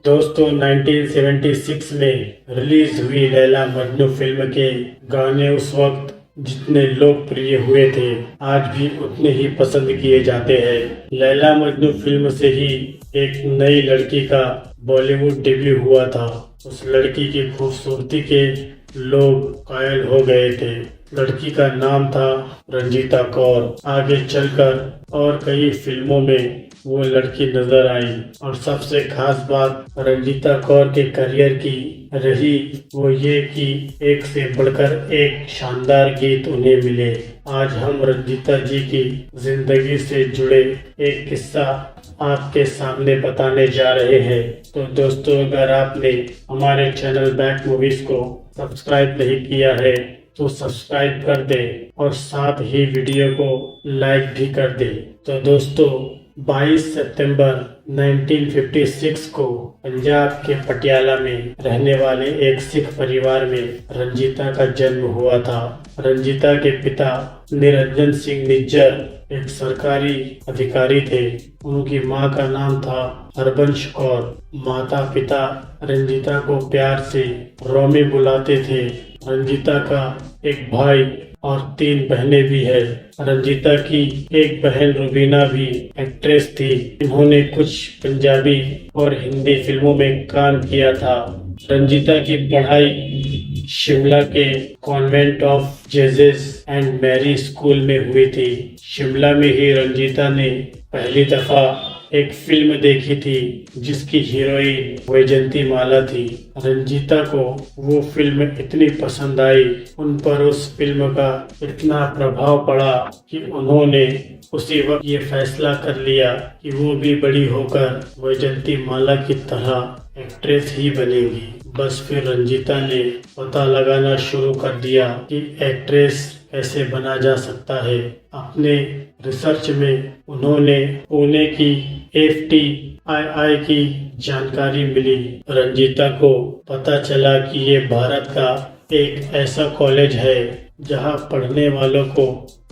दोस्तों 1976 में रिलीज हुई लैला मजनू फिल्म के गाने उस वक्त जितने लोकप्रिय हुए थे आज भी उतने ही पसंद किए जाते हैं। लैला मजनू फिल्म से ही एक नई लड़की का बॉलीवुड डेब्यू हुआ था। उस लड़की की खूबसूरती के लोग कायल हो गए थे। लड़की का नाम था रंजीता कौर। आगे चलकर और कई फिल्मों में वो लड़की नजर आई और सबसे खास बात रंजीता कौर के करियर की रही वो ये कि एक से बढ़कर एक शानदार गीत उन्हें मिले। आज हम रंजीता जी की जिंदगी से जुड़े एक किस्सा आपके सामने बताने जा रहे हैं। तो दोस्तों, अगर आपने हमारे चैनल बैक मूवीज को सब्सक्राइब नहीं किया है तो सब्सक्राइब कर दे और साथ ही वीडियो को लाइक भी कर दे। तो दोस्तों, 22 सितंबर 1956 को पंजाब के पटियाला में रहने वाले एक सिख परिवार में रंजीता का जन्म हुआ था। रंजीता के पिता निरंजन सिंह निज्जर एक सरकारी अधिकारी थे। उनकी मां का नाम था हरबंश कौर। माता पिता रंजीता को प्यार से रोमी बुलाते थे। रंजीता का एक भाई और 3 बहनें भी है। रंजीता की एक बहन रुबीना भी एक्ट्रेस थी। इन्होंने कुछ पंजाबी और हिंदी फिल्मों में काम किया था। रंजीता की पढ़ाई शिमला के convent of Jesus and Mary school में हुई थी। शिमला में ही रंजीता ने पहली दफा एक फिल्म देखी थी जिसकी हीरोइन वैजंती माला थी। रंजीता को वो फिल्म इतनी पसंद आई, उन पर उस फिल्म का इतना प्रभाव पड़ा कि उन्होंने उसी वक्त ये फैसला कर लिया कि वो भी बड़ी होकर वैजंती माला की तरह एक्ट्रेस ही बनेगी। बस फिर रंजीता ने पता लगाना शुरू कर दिया कि एक्ट्रेस कैसे बना जा सकता है। अपने रिसर्च में उन्होंने पुणे की FTII की जानकारी मिली। रंजीता को पता चला कि ये भारत का एक ऐसा कॉलेज है जहां पढ़ने वालों को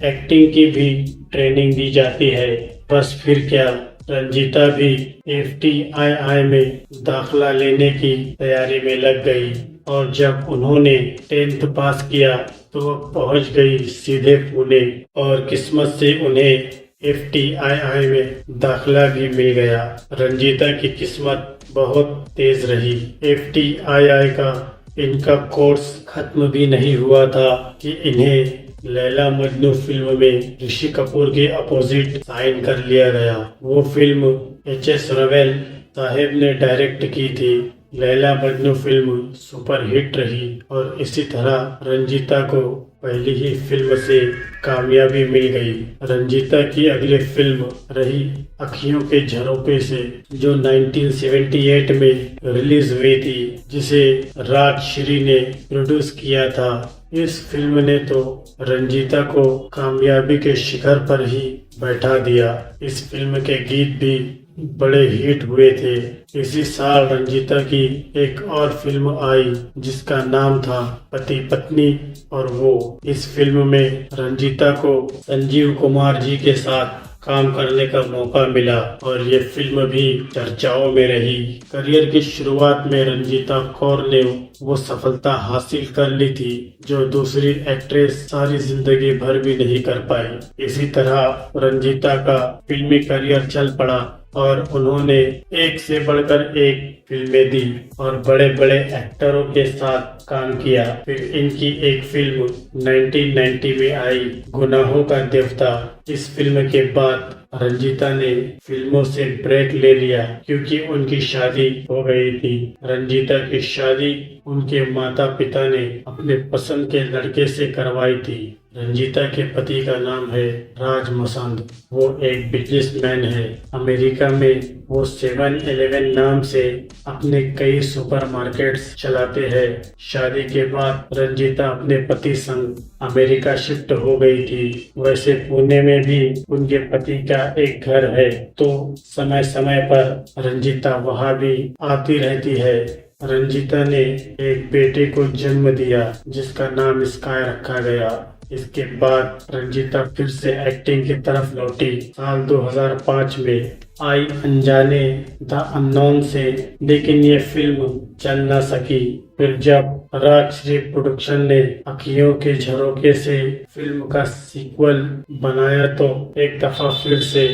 एक्टिंग की भी ट्रेनिंग दी जाती है। बस फिर क्या, रंजीता भी FTII में दाखिला लेने की तैयारी में लग गई और जब उन्होंने 10th पास किया तो वो पहुंच गई सीधे पुणे और किस्मत से उन्हें FTII में दाखिला भी मिल गया। रंजीता की किस्मत बहुत तेज रही। FTII का इनका कोर्स खत्म भी नहीं हुआ था कि इन्हें लैला मजनू फिल्म में ऋषि कपूर के अपोजिट साइन कर लिया गया। वो फिल्म HS रवेल साहब ने डायरेक्ट की थी। लैला मजनू फिल्म सुपरहिट रही और इसी तरह रंजीता को पहली ही फिल्म से कामयाबी मिल गई। रंजीता की अगली फिल्म रही अखियों के झरोखे से, जो 1978 में रिलीज हुई थी, जिसे राजश्री ने प्रोड्यूस किया था। इस फिल्म ने तो रंजीता को कामयाबी के शिखर पर ही बैठा दिया। इस फिल्म के गीत भी बड़े हिट हुए थे। इसी साल रंजीता की एक और फिल्म आई जिसका नाम था पति पत्नी और वो। इस फिल्म में रंजीता को संजीव कुमार जी के साथ काम करने का मौका मिला और ये फिल्म भी चर्चाओं में रही। करियर की शुरुआत में रंजीता कौर ने वो सफलता हासिल कर ली थी जो दूसरी एक्ट्रेस सारी जिंदगी भर भी नहीं कर पाई। इसी तरह रंजीता का फिल्मी करियर चल पड़ा और उन्होंने एक से बढ़कर एक फिल्में दी और बड़े बड़े एक्टरों के साथ काम किया। फिर इनकी एक फिल्म 1990 में आई, गुनाहों का देवता। इस फिल्म के बाद रंजीता ने फिल्मों से ब्रेक ले लिया क्योंकि उनकी शादी हो गई थी। रंजीता की शादी उनके माता पिता ने अपने पसंद के लड़के से करवाई थी। रंजीता के पति का नाम है राज मसंद। वो एक बिजनेसमैन है। अमेरिका में वो 7-Eleven नाम से अपने कई सुपरमार्केट्स चलाते हैं। शादी के बाद रंजीता अपने पति संग अमेरिका शिफ्ट हो गई थी। वैसे पुणे में भी उनके पति का एक घर है, तो समय समय पर रंजीता वहाँ भी आती रहती है। रंजीता ने एक बेटे को जन्म दिया जिसका नाम स्काई रखा गया। इसके बाद रंजीता फिर से एक्टिंग की तरफ लौटी। साल 2005 में आई अनजाने द अननोन से, लेकिन ये फिल्म चल न सकी। फिर जब राजश्री प्रोडक्शन ने अखियों के झरोखे से फिल्म का सीक्वल बनाया तो एक दफा फिर से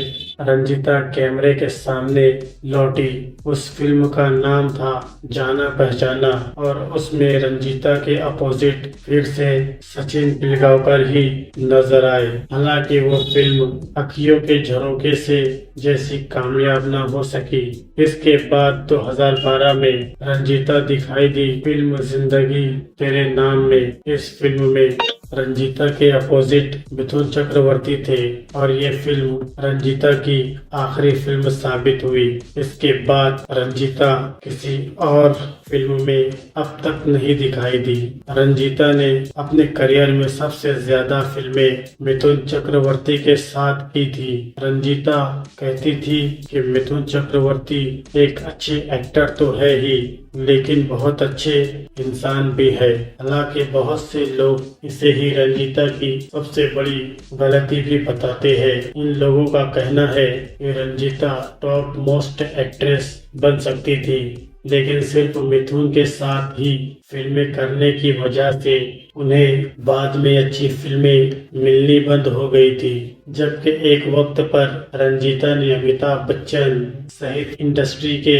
रंजीता कैमरे के सामने लौटी। उस फिल्म का नाम था जाना पहचाना और उसमें रंजीता के अपोजिट फिर से सचिन पिलगांवकर ही नजर आए। हालांकि वो फिल्म अखियों के झरोखे से जैसी कामयाब न हो सकी। इसके बाद 2012 में रंजीता दिखाई दी फिल्म जिंदगी तेरे नाम में। इस फिल्म में रंजीता के अपोजिट मिथुन चक्रवर्ती थे और ये फिल्म रंजीता की आखिरी फिल्म साबित हुई। इसके बाद रंजीता किसी और फिल्म में अब तक नहीं दिखाई दी। रंजीता ने अपने करियर में सबसे ज्यादा फिल्में मिथुन चक्रवर्ती के साथ की थी। रंजीता कहती थी कि मिथुन चक्रवर्ती एक अच्छे एक्टर तो है ही, लेकिन बहुत अच्छे इंसान भी है। हालांकि बहुत से लोग इसे ही रंजीता की सबसे बड़ी गलती भी बताते हैं। इन लोगों का कहना है कि रंजीता टॉप मोस्ट एक्ट्रेस बन सकती थी, लेकिन सिर्फ मिथुन के साथ ही फिल्में करने की वजह से उन्हें बाद में अच्छी फिल्में मिलनी बंद हो गई थी। जबकि एक वक्त पर रंजीता ने अमिताभ बच्चन सहित इंडस्ट्री के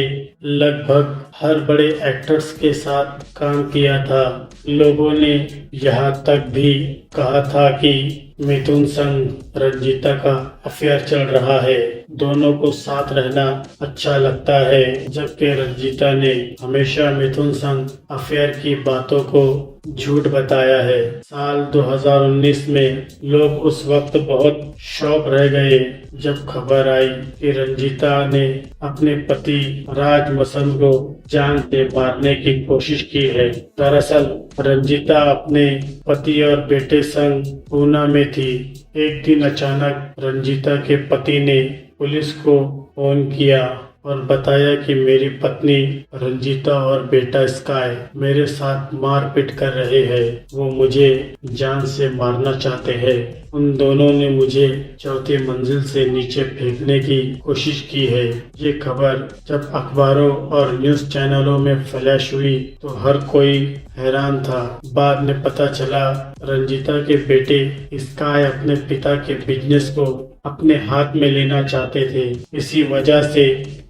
लगभग हर बड़े एक्टर्स के साथ काम किया था। लोगों ने यहाँ तक भी कहा था कि मिथुन संग रंजीता का अफेयर चल रहा है, दोनों को साथ रहना अच्छा लगता है। जबकि रंजीता ने हमेशा मिथुन संग अफेयर की बातों को झूठ बताया है। साल 2019 में लोग उस वक्त बहुत शॉक रह गए जब खबर आई कि रंजीता ने अपने पति राज मसंद को जान से मारने की कोशिश की है। दरअसल रंजीता अपने पति और बेटे संग पूना में थी। एक दिन अचानक रंजीता के पति ने पुलिस को फोन किया और बताया कि मेरी पत्नी रंजीता और बेटा स्काई मेरे साथ मारपीट कर रहे हैं, वो मुझे जान से मारना चाहते हैं। उन दोनों ने मुझे चौथी मंजिल से नीचे फेंकने की कोशिश की है। ये खबर जब अखबारों और न्यूज चैनलों में फ्लैश हुई तो हर कोई हैरान था। बाद में पता चला रंजीता के बेटे स्काई अपने पिता के बिजनेस को अपने हाथ में लेना चाहते थे। इसी वजह से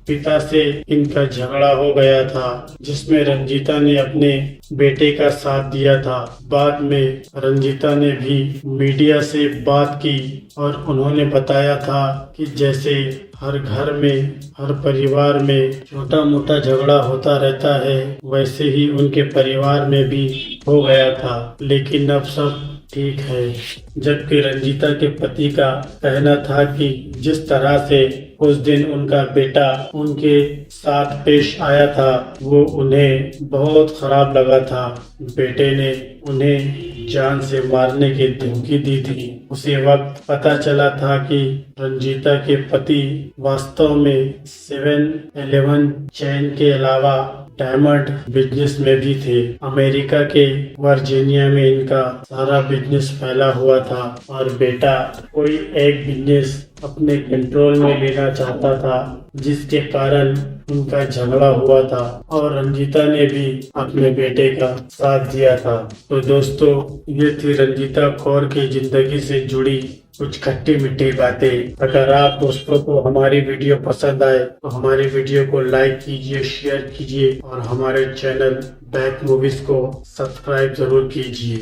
पिता से इनका झगड़ा हो गया था, जिसमें रंजीता ने अपने बेटे का साथ दिया था। बाद में रंजीता ने भी मीडिया से बात की और उन्होंने बताया था कि जैसे हर घर में हर परिवार में छोटा मोटा झगड़ा होता रहता है, वैसे ही उनके परिवार में भी हो गया था, लेकिन अब सब ठीक है। जबकि रंजीता के पति का कहना था कि जिस तरह से उस दिन उनका बेटा उनके साथ पेश आया था वो उन्हें बहुत खराब लगा था। बेटे ने उन्हें जान से मारने की धमकी दी थी। उसी वक्त पता चला था कि रंजीता के पति वास्तव में 7-Eleven चैन के अलावा डायमंड बिजनेस में भी थे। अमेरिका के वर्जीनिया में इनका सारा बिजनेस फैला हुआ था और बेटा कोई एक बिजनेस अपने कंट्रोल में लेना चाहता था, जिसके कारण उनका झगड़ा हुआ था और रंजीता ने भी अपने बेटे का साथ दिया था। तो दोस्तों, ये थी रंजीता कौर की जिंदगी से जुड़ी कुछ खट्टी मीठी बातें। अगर आप दोस्तों को हमारी वीडियो पसंद आए तो हमारी वीडियो को लाइक कीजिए, शेयर कीजिए और हमारे चैनल बैक मूवीज को सब्सक्राइब जरूर कीजिए।